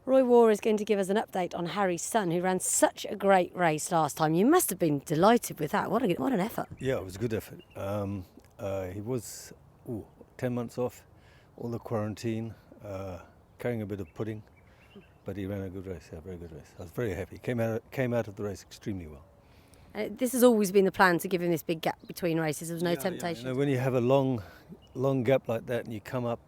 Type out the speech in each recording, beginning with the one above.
Roy Waugh is going to give us an update on Harry's son, who ran such a great race last time. You must have been delighted with that. What an effort. Yeah, it was a good effort. He was 10 months off, all the quarantine, carrying a bit of pudding, but he ran a good race, very good race. I was very happy. Came out of the race extremely well. This has always been the plan, to give him this big gap between races. There was no temptation. Yeah. You know, when you have a long gap like that and you come up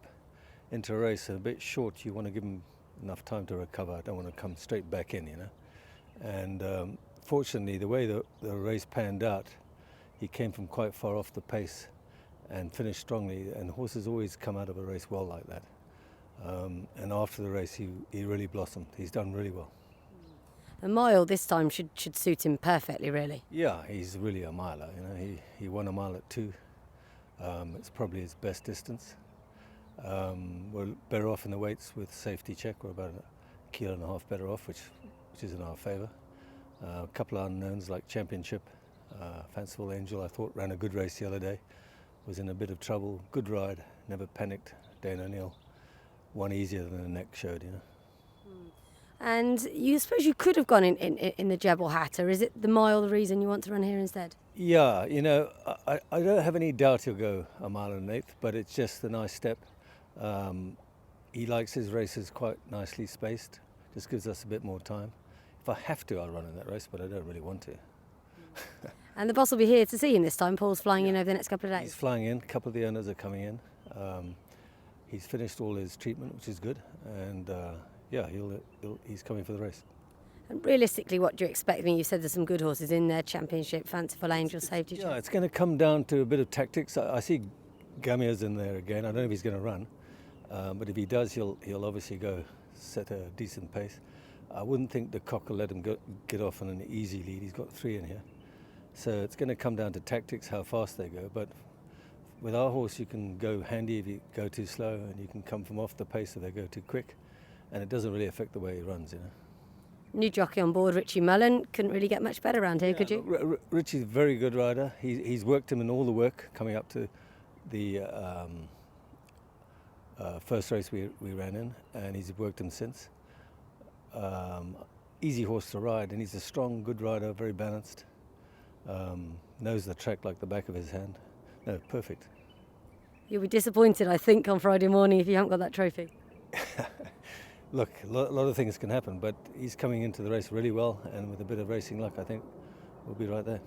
into a race a bit short, you want to give him enough time to recover. I don't want to come straight back in, you know. And fortunately, the way the race panned out, he came from quite far off the pace and finished strongly. And horses always come out of a race well like that. And after the race, he really blossomed. He's done really well. A mile this time should suit him perfectly, really. Yeah, he's really a miler. You know, he won a mile at 2. It's probably his best distance. We're better off in the weights with safety check. We're about 1.5 kilos better off, which is in our favour. A couple of unknowns like Championship, Fanciful Angel, I thought ran a good race the other day. Was in a bit of trouble. Good ride, never panicked. Dane O'Neill won easier than the neck showed, you know. And you suppose you could have gone in the Jebel Hatter. Is it the mile the reason you want to run here instead? Yeah, you know, I don't have any doubt he'll go a mile and an eighth, but it's just a nice step. He likes his races quite nicely spaced. Just gives us a bit more time. If I have to, I'll run in that race, but I don't really want to. And the boss will be here to see him this time. Paul's flying in over the next couple of days. He's flying in. A couple of the owners are coming in. He's finished all his treatment, which is good, and he's coming for the race. And realistically, what do you expect? I mean, you said there's some good horses in there. Championship, Fanciful Angel, Safety. Yeah, it's going to come down to a bit of tactics. I see Gamia's in there again. I don't know if he's going to run, but if he does, he'll obviously go set a decent pace. I wouldn't think the Cock will let him get off on an easy lead. He's got 3 in here, so it's going to come down to tactics, how fast they go. But with our horse, you can go handy if you go too slow, and you can come from off the pace if they go too quick, and it doesn't really affect the way he runs, you know. New jockey on board, Richie Mullen. Couldn't really get much better around here, could you? Richie's a very good rider. He's worked him in all the work coming up to the first race we ran in, and he's worked him since. Easy horse to ride, and he's a strong, good rider, very balanced. Knows the track like the back of his hand. No, perfect. You'll be disappointed, I think, on Friday morning if you haven't got that trophy. Look, a lot of things can happen, but he's coming into the race really well, and with a bit of racing luck, I think we'll be right there.